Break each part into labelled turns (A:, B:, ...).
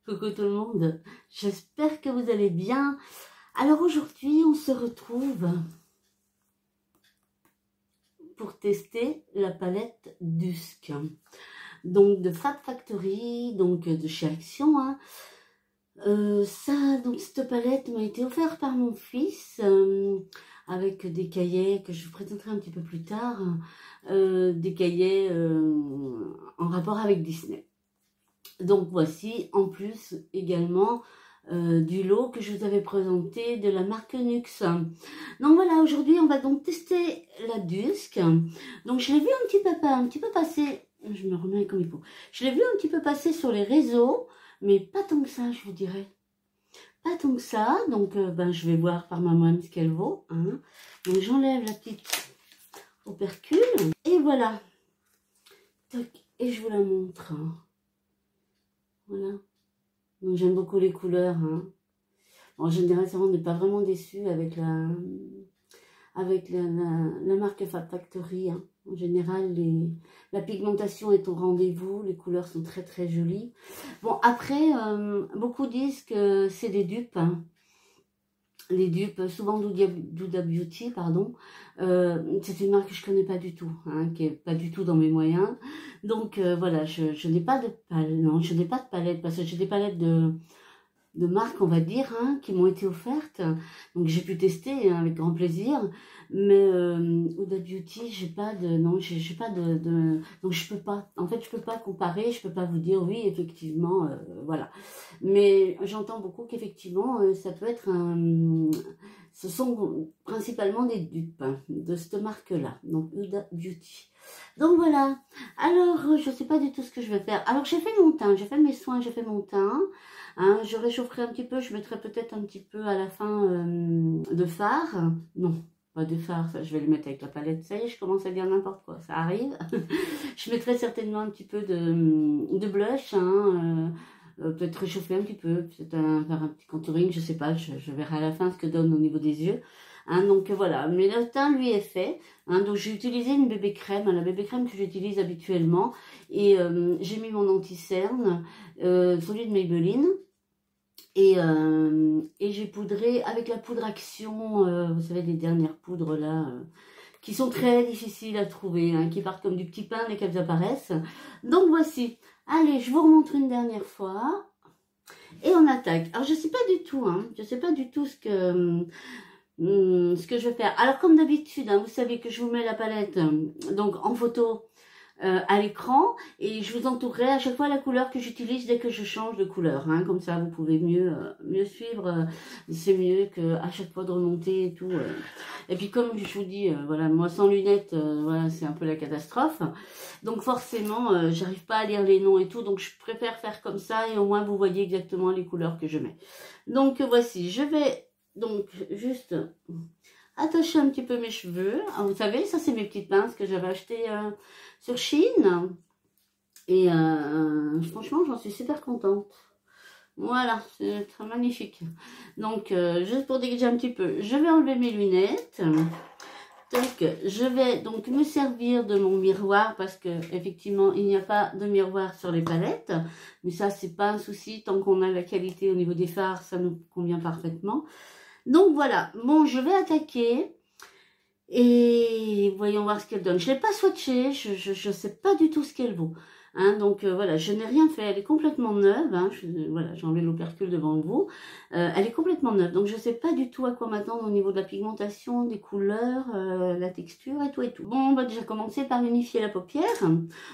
A: Coucou tout le monde, j'espère que vous allez bien. Alors aujourd'hui, on se retrouve pour tester la palette Dusk. Donc de Fab Factory, donc de chez Action. Hein. Donc cette palette m'a été offerte par mon fils avec des cahiers que je vous présenterai un petit peu plus tard. Des cahiers en rapport avec Disney. Donc voici en plus également du lot que je vous avais présenté de la marque Nux. Donc voilà, aujourd'hui on va donc tester la Dusk. Donc je l'ai vu un petit peu passer, je me remets comme il faut. Je l'ai vu un petit peu passer sur les réseaux, mais pas tant que ça, je vous dirais. Pas tant que ça, donc je vais voir par moi-même ce qu'elle vaut. Hein. Donc j'enlève la petite opercule et voilà. Toc, et je vous la montre. Voilà. Donc j'aime beaucoup les couleurs. Hein. En général, on n'est pas vraiment déçu avec la marque Fab Factory. Hein. En général, la pigmentation est au rendez-vous. Les couleurs sont très très jolies. Bon, après, beaucoup disent que c'est des dupes. Hein. Les dupes, souvent Douda Beauty, pardon. C'est une marque que je connais pas du tout, hein, qui est pas du tout dans mes moyens. Donc voilà, je n'ai pas de palette, non, je n'ai pas de palette parce que j'ai des palettes de marques, on va dire, hein, qui m'ont été offertes. Donc j'ai pu tester hein, avec grand plaisir. Mais Huda Beauty, j'ai pas de, non, j'ai pas donc je peux pas. En fait, je peux pas comparer, je peux pas vous dire oui, effectivement, voilà. Mais j'entends beaucoup qu'effectivement, ça peut être ce sont principalement des dupes hein, de cette marque-là, donc Huda Beauty. Donc voilà. Alors, je sais pas du tout ce que je vais faire. Alors j'ai fait mon teint, j'ai fait mes soins, j'ai fait mon teint. Hein, je réchaufferai un petit peu, je mettrai peut-être un petit peu à la fin de fard. Non, pas de fard, ça je vais le mettre avec la palette. Ça y est, je commence à dire n'importe quoi, ça arrive. Je mettrai certainement un petit peu de blush, hein, peut-être réchauffer un petit peu, peut-être faire un petit contouring, je sais pas, je verrai à la fin ce que donne au niveau des yeux. Hein, donc voilà, mais le teint lui est fait. Hein, donc j'ai utilisé une bébé crème, la bébé crème que j'utilise habituellement. Et j'ai mis mon anti-cerne, celui de Maybelline. Et j'ai poudré avec la poudre Action, vous savez, les dernières poudres là, qui sont très difficiles à trouver, hein, qui partent comme du petit pain dès qu'elles apparaissent. Donc voici, allez, je vous remontre une dernière fois. Et on attaque. Alors je sais pas du tout, hein, je sais pas du tout ce que je vais faire. Alors comme d'habitude, hein, vous savez que je vous mets la palette donc en photo à l'écran et je vous entourerai à chaque fois la couleur que j'utilise dès que je change de couleur. Hein, comme ça, vous pouvez mieux suivre. C'est mieux que à chaque fois de remonter et tout. Et puis comme je vous dis, voilà, moi sans lunettes, voilà, c'est un peu la catastrophe. Donc forcément, j'arrive pas à lire les noms et tout. Donc je préfère faire comme ça et au moins vous voyez exactement les couleurs que je mets. Donc voici, je vais donc juste attacher un petit peu mes cheveux. Alors, vous savez, ça c'est mes petites pinces que j'avais achetées sur Chine. Et franchement, j'en suis super contente. Voilà, c'est très magnifique. Donc, juste pour dégager un petit peu, je vais enlever mes lunettes. Donc, je vais donc me servir de mon miroir parce que effectivement, il n'y a pas de miroir sur les palettes. Mais ça, c'est pas un souci. Tant qu'on a la qualité au niveau des fards, ça nous convient parfaitement. Donc voilà, bon, je vais attaquer et voyons voir ce qu'elle donne. Je ne l'ai pas swatché, je ne sais pas du tout ce qu'elle vaut. Hein, donc voilà, je n'ai rien fait, elle est complètement neuve. Hein, voilà, j'ai enlevé l'opercule devant vous. Elle est complètement neuve, donc je ne sais pas du tout à quoi m'attendre au niveau de la pigmentation, des couleurs, la texture et tout et tout. Bon, on va déjà commencer par unifier la paupière.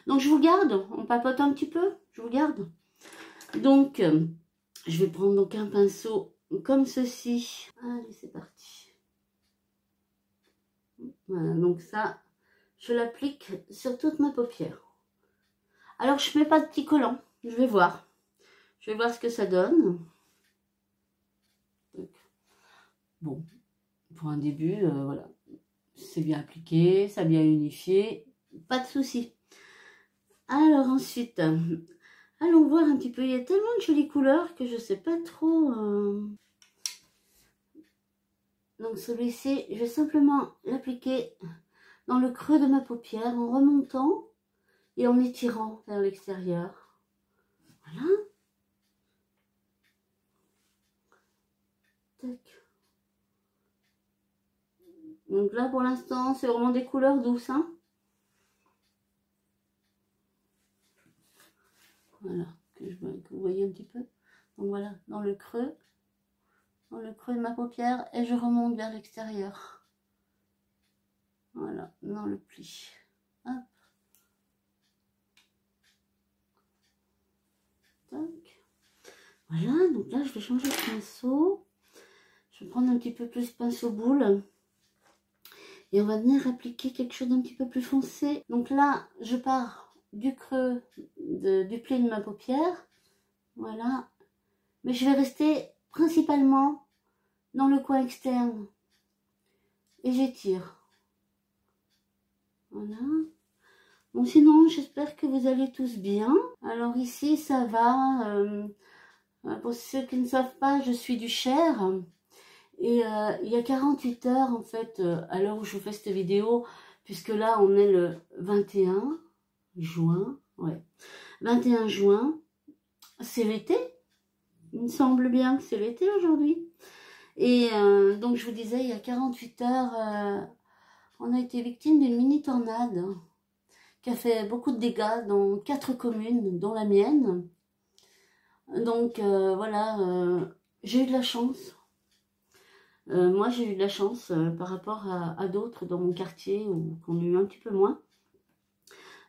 A: Donc je vous garde, on papote un petit peu, je vous garde. Donc, je vais prendre donc un pinceau comme ceci. Allez, c'est parti. Voilà, donc ça, je l'applique sur toute ma paupière. Alors, je ne mets pas de petit collant. Je vais voir. Je vais voir ce que ça donne. Donc, bon, pour un début, voilà. C'est bien appliqué, ça a bien unifié. Pas de souci. Alors, ensuite, allons voir un petit peu. Il y a tellement de jolies couleurs que je ne sais pas trop... Donc celui-ci, je vais simplement l'appliquer dans le creux de ma paupière en remontant et en étirant vers l'extérieur. Voilà. Tac. Donc là, pour l'instant, c'est vraiment des couleurs douces, hein. Voilà, que vous voyez un petit peu. Donc voilà, dans le creux de ma paupière, et je remonte vers l'extérieur. Voilà, dans le pli. Hop. Tac. Voilà, donc là, je vais changer de pinceau. Je vais prendre un petit peu plus pinceau boule. Et on va venir appliquer quelque chose d'un petit peu plus foncé. Donc là, je pars du creux du pli de ma paupière. Voilà. Mais je vais rester principalement dans le coin externe. Et j'étire. Voilà. Bon, sinon, j'espère que vous allez tous bien. Alors ici, ça va. Pour ceux qui ne savent pas, je suis du Cher. Et il y a 48 heures, en fait, à l'heure où je vous fais cette vidéo, puisque là, on est le 21 juin. Ouais. 21 juin. C'est l'été. Il me semble bien que c'est l'été aujourd'hui. Et donc, je vous disais, il y a 48 heures, on a été victime d'une mini-tornade qui a fait beaucoup de dégâts dans 4 communes, dont la mienne. Donc, voilà, j'ai eu de la chance. Moi, j'ai eu de la chance par rapport à d'autres dans mon quartier qu'on a eu un petit peu moins.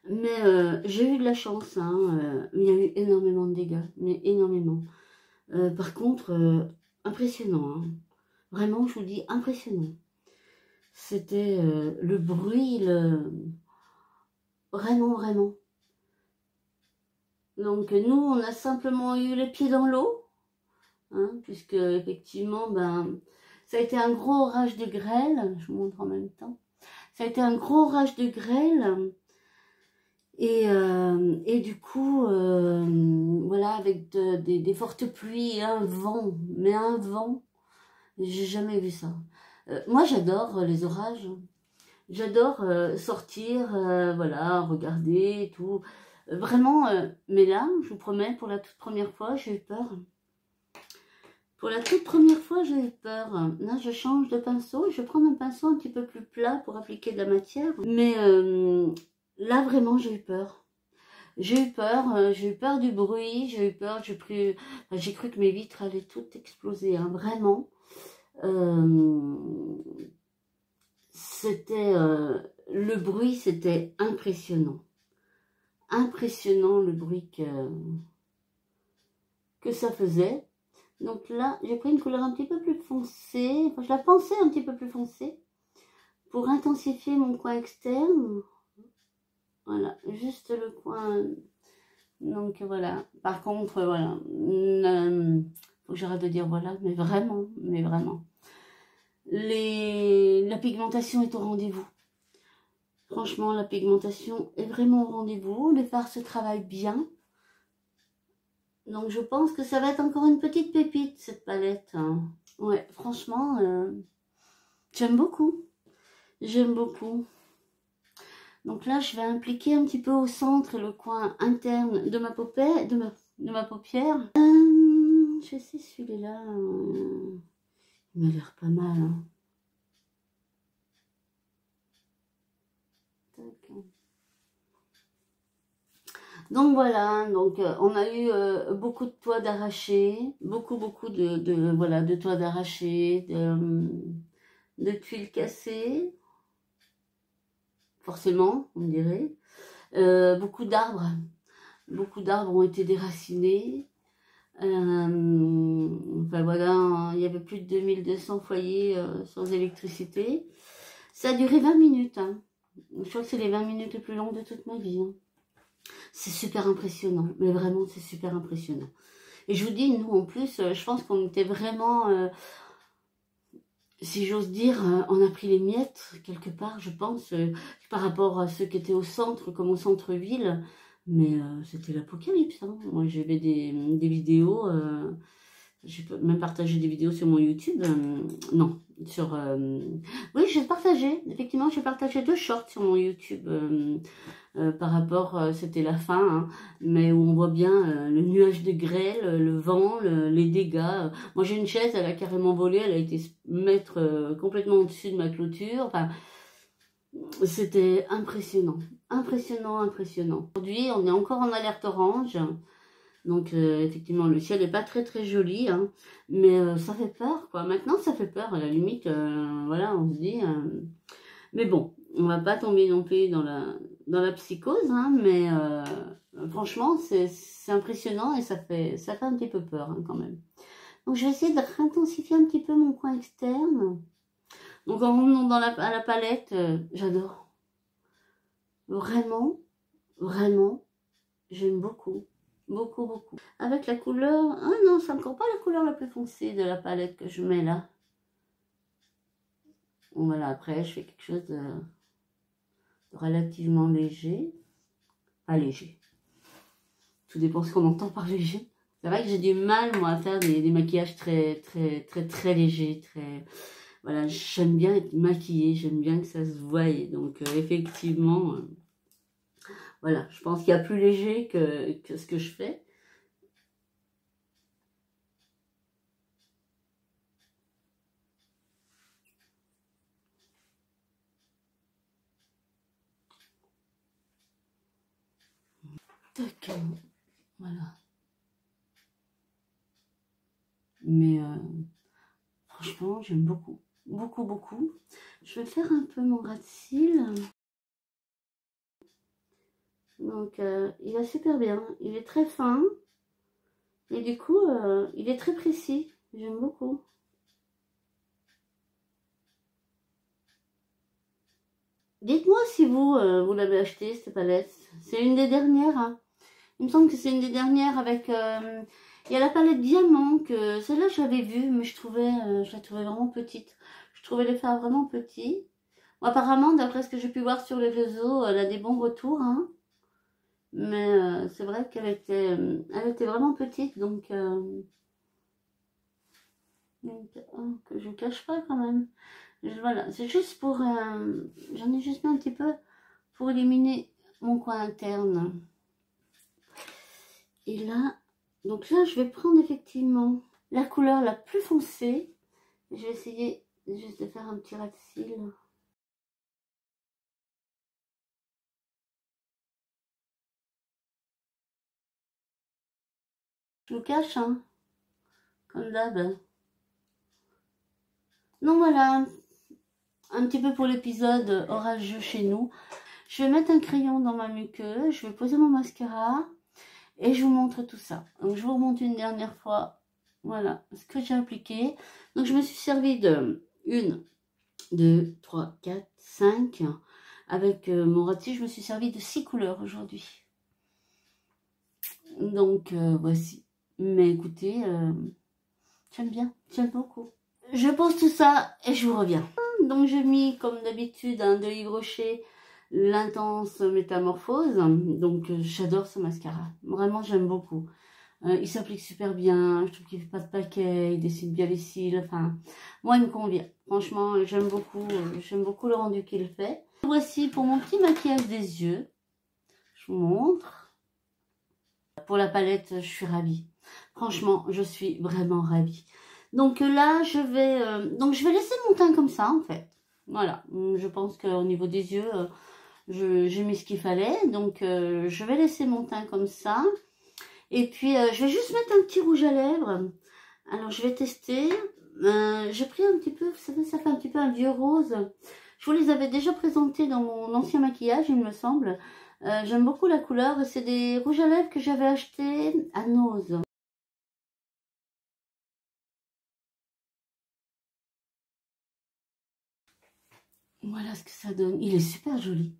A: Mais j'ai eu de la chance, hein, il y a eu énormément de dégâts, mais énormément. Par contre, impressionnant, hein. Vraiment, je vous dis, impressionnant. C'était le bruit, vraiment, vraiment. Donc nous, on a simplement eu les pieds dans l'eau, hein, puisque effectivement, ben, ça a été un gros orage de grêle. Je vous montre en même temps. Ça a été un gros orage de grêle. Et du coup, voilà, avec des fortes pluies et un vent, mais un vent, j'ai jamais vu ça. Moi, j'adore les orages. J'adore sortir, voilà, regarder et tout. Vraiment, mais là, je vous promets, pour la toute première fois, j'ai eu peur. Pour la toute première fois, j'ai eu peur. Là, je change de pinceau. Je vais prendre un pinceau un petit peu plus plat pour appliquer de la matière. Mais là, vraiment, j'ai eu peur. J'ai eu peur du bruit, j'ai eu peur, j'ai cru que mes vitres allaient toutes exploser, hein, vraiment. C'était, le bruit, c'était impressionnant. Impressionnant le bruit que ça faisait. Donc là, j'ai pris une couleur un petit peu plus foncée, enfin, je la pensais un petit peu plus foncée, pour intensifier mon coin externe. Voilà, juste le coin. Donc voilà. Par contre, voilà. Faut que j'arrête de dire voilà, mais vraiment, mais vraiment. La pigmentation est au rendez-vous. Franchement, la pigmentation est vraiment au rendez-vous. Les fards se travaillent bien. Donc je pense que ça va être encore une petite pépite, cette palette, hein. Ouais, franchement, j'aime beaucoup. J'aime beaucoup. Donc là, je vais appliquer un petit peu au centre le coin interne de ma paupière. Je sais, celui-là, il m'a l'air pas mal, hein. Donc voilà, donc on a eu beaucoup de toits d'arrachés, beaucoup de toits d'arrachés, de tuiles cassées, forcément, on dirait. Beaucoup d'arbres ont été déracinés. Enfin voilà, il y avait plus de 2200 foyers sans électricité. Ça a duré 20 minutes, hein. Je crois que c'est les 20 minutes les plus longues de toute ma vie, hein. C'est super impressionnant, mais vraiment c'est super impressionnant. Et je vous dis, nous en plus, je pense qu'on était vraiment, si j'ose dire, on a pris les miettes quelque part, je pense, par rapport à ceux qui étaient au centre, comme au centre-ville. Mais c'était l'apocalypse, hein. Moi j'avais des vidéos, J'ai même partagé des vidéos sur mon YouTube. Non, sur... oui, j'ai partagé. Effectivement, j'ai partagé 2 shorts sur mon YouTube. Par rapport, c'était la fin, hein, mais où on voit bien le nuage de grêle, le vent, les dégâts. Moi, j'ai une chaise, elle a carrément volé. Elle a été se mettre complètement au-dessus de ma clôture. Enfin, c'était impressionnant. Impressionnant, impressionnant. Aujourd'hui, on est encore en alerte orange. Donc effectivement le ciel n'est pas très très joli, hein, mais ça fait peur quoi. Maintenant ça fait peur à la limite, voilà on se dit. Mais bon, on va pas tomber non plus dans la psychose, hein, mais franchement c'est impressionnant et ça fait un petit peu peur hein, quand même. Donc je vais essayer de réintensifier un petit peu mon coin externe. Donc en revenant à la palette, j'adore. Vraiment, vraiment, j'aime beaucoup. Beaucoup, beaucoup. Avec la couleur... Ah non, c'est encore pas la couleur la plus foncée de la palette que je mets là. Bon, voilà, après, je fais quelque chose de relativement léger. Pas léger. Tout dépend ce qu'on entend par léger. C'est vrai que j'ai du mal, moi, à faire des maquillages très, très, très, très légers. Très... Voilà, j'aime bien être maquillée. J'aime bien que ça se voie. Donc, effectivement... voilà, je pense qu'il y a plus léger que ce que je fais. Tac, voilà. Mais franchement, j'aime beaucoup. Beaucoup, beaucoup. Je vais faire un peu mon gratte-cils. Donc, il va super bien. Il est très fin. Et du coup, il est très précis. J'aime beaucoup. Dites-moi si vous, vous l'avez acheté, cette palette. C'est une des dernières. Hein. Il me semble que c'est une des dernières avec... il y a la palette diamant, que celle-là, je l'avais vue, mais je la trouvais vraiment petite. Je trouvais les fards vraiment petits. Bon, apparemment, d'après ce que j'ai pu voir sur les réseaux, elle a des bons retours. Hein. Mais c'est vrai qu'elle était vraiment petite, donc que je ne cache pas quand même. Voilà, c'est juste pour... j'en ai juste mis un petit peu pour éliminer mon coin interne. Et là, donc là, je vais prendre effectivement la couleur la plus foncée. Je vais essayer juste de faire un petit ras de cils. Je vous cache, hein, comme d'hab. Donc voilà, un petit peu pour l'épisode orageux chez nous. Je vais mettre un crayon dans ma muqueuse, je vais poser mon mascara et je vous montre tout ça. Donc je vous remonte une dernière fois, voilà ce que j'ai appliqué. Donc je me suis servi de 1, 2, 3, 4, 5. Avec mon ras-de-cils, je me suis servi de 6 couleurs aujourd'hui. Donc voici. Mais écoutez, j'aime bien, j'aime beaucoup. Je pose tout ça et je vous reviens. Donc j'ai mis comme d'habitude de Yves Rocher l'intense métamorphose. Donc j'adore ce mascara. Vraiment j'aime beaucoup. Il s'applique super bien. Je trouve qu'il fait pas de paquet. Il dessine bien les cils. Enfin, moi il me convient. Franchement j'aime beaucoup. J'aime beaucoup le rendu qu'il fait. Voici pour mon petit maquillage des yeux. Je vous montre. Pour la palette, je suis ravie. Franchement, je suis vraiment ravie. Donc là, je vais laisser mon teint comme ça, en fait. Voilà, je pense qu'au niveau des yeux, j'ai mis ce qu'il fallait. Donc, je vais laisser mon teint comme ça. Et puis, je vais juste mettre un petit rouge à lèvres. Alors, je vais tester. J'ai pris un petit peu, vous savez, ça fait un petit peu un vieux rose. Je vous les avais déjà présentés dans mon ancien maquillage, il me semble. J'aime beaucoup la couleur. C'est des rouges à lèvres que j'avais achetés à Nose. Voilà ce que ça donne. Il est super joli.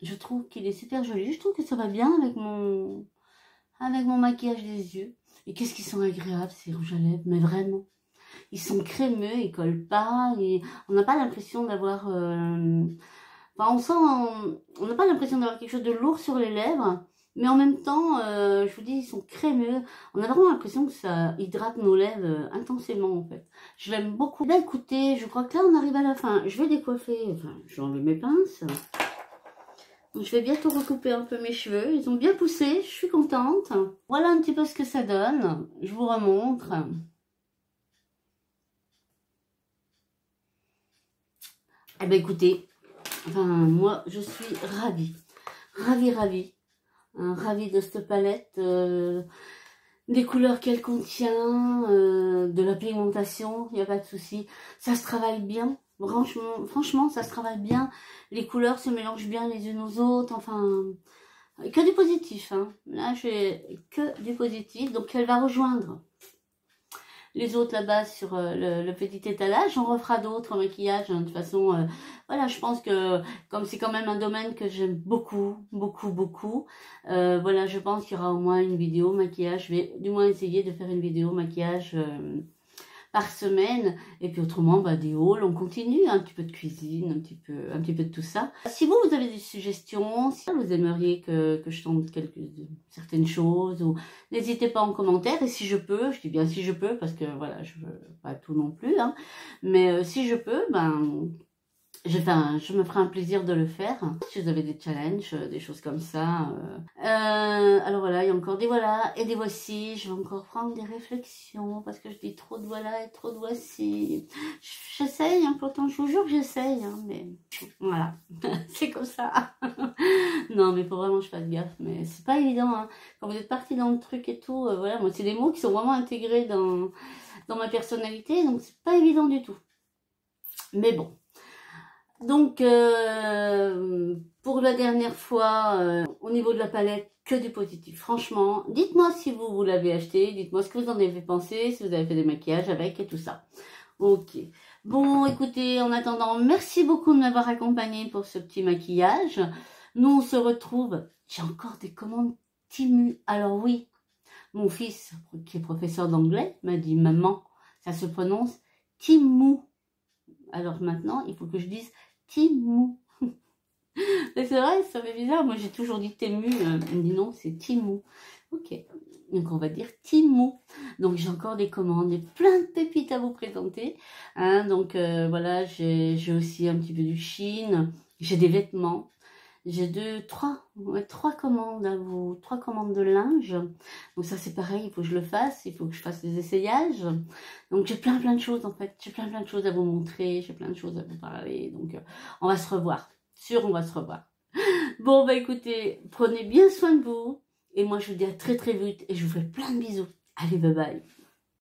A: Je trouve qu'il est super joli. Je trouve que ça va bien avec mon maquillage des yeux. Et qu'est-ce qu'ils sont agréables ces rouges à lèvres. Mais vraiment. Ils sont crémeux, ils collent pas. On n'a pas l'impression d'avoir... Enfin, on n'a pas l'impression d'avoir quelque chose de lourd sur les lèvres. Mais en même temps, je vous dis, ils sont crémeux. On a vraiment l'impression que ça hydrate nos lèvres intensément, en fait. Je l'aime beaucoup. Là, écoutez, je crois que là, on arrive à la fin. Je vais décoiffer. Enfin, je vais enlever mes pinces. Je vais bientôt recouper un peu mes cheveux. Ils ont bien poussé. Je suis contente. Voilà un petit peu ce que ça donne. Je vous remontre. Eh bien, écoutez, enfin, moi, je suis ravie. Ravie. Ravie de cette palette, des couleurs qu'elle contient, de la pigmentation, il n'y a pas de souci. Ça se travaille bien, franchement, ça se travaille bien. Les couleurs se mélangent bien les unes aux autres, enfin, que du positif. Hein. Là, j'ai que du positif, donc elle va rejoindre les autres là-bas sur le petit étalage. On refera d'autres maquillages. Hein. De toute façon, voilà, je pense que comme c'est quand même un domaine que j'aime beaucoup, voilà, je pense qu'il y aura au moins une vidéo maquillage. Je vais du moins essayer de faire une vidéo maquillage par semaine. Et puis autrement, bah, des hauls, on continue. Un petit peu de cuisine, un petit peu de tout ça. Si vous avez des suggestions, si vous aimeriez que je tente certaines choses, ou n'hésitez pas en commentaire. Et si je peux, je dis bien si je peux, parce que voilà, je veux pas tout non plus. Hein, mais si je peux, ben... je me ferai un plaisir de le faire. Si vous avez des challenges, des choses comme ça. Alors voilà, il y a encore des voilà et des voici. Je vais encore prendre des réflexions parce que je dis trop de voilà et trop de voici. J'essaye, hein, pourtant je vous jure que j'essaye. Hein, mais voilà, c'est comme ça. Non, mais il faut vraiment que je fasse gaffe. Mais c'est pas évident. Hein. Quand vous êtes parti dans le truc et tout, voilà, moi c'est des mots qui sont vraiment intégrés dans ma personnalité. Donc c'est pas évident du tout. Mais bon. Donc, pour la dernière fois, au niveau de la palette, que du positif. Franchement, dites-moi si vous l'avez acheté, dites-moi ce que vous en avez pensé, si vous avez fait des maquillages avec et tout ça. Ok. Bon, écoutez, en attendant, merci beaucoup de m'avoir accompagné pour ce petit maquillage. Nous, on se retrouve. J'ai encore des commandes Temu. Alors oui, mon fils, qui est professeur d'anglais, m'a dit, maman, ça se prononce Temu. Alors maintenant, il faut que je dise Temu. C'est vrai, ça fait bizarre. Moi, j'ai toujours dit Temu. Il me dit non, c'est Temu. Ok. Donc, on va dire Temu. Donc, j'ai encore des commandes et plein de pépites à vous présenter. Hein, donc, voilà, j'ai aussi un petit peu du Chine. J'ai des vêtements. J'ai trois commandes à vous, 3 commandes de linge. Donc ça c'est pareil, il faut que je le fasse, il faut que je fasse des essayages. Donc j'ai plein de choses en fait, j'ai plein de choses à vous montrer, j'ai plein de choses à vous parler. Donc on va se revoir, sûr on va se revoir. Bon bah écoutez, prenez bien soin de vous. Et moi je vous dis à très vite et je vous fais plein de bisous. Allez bye bye.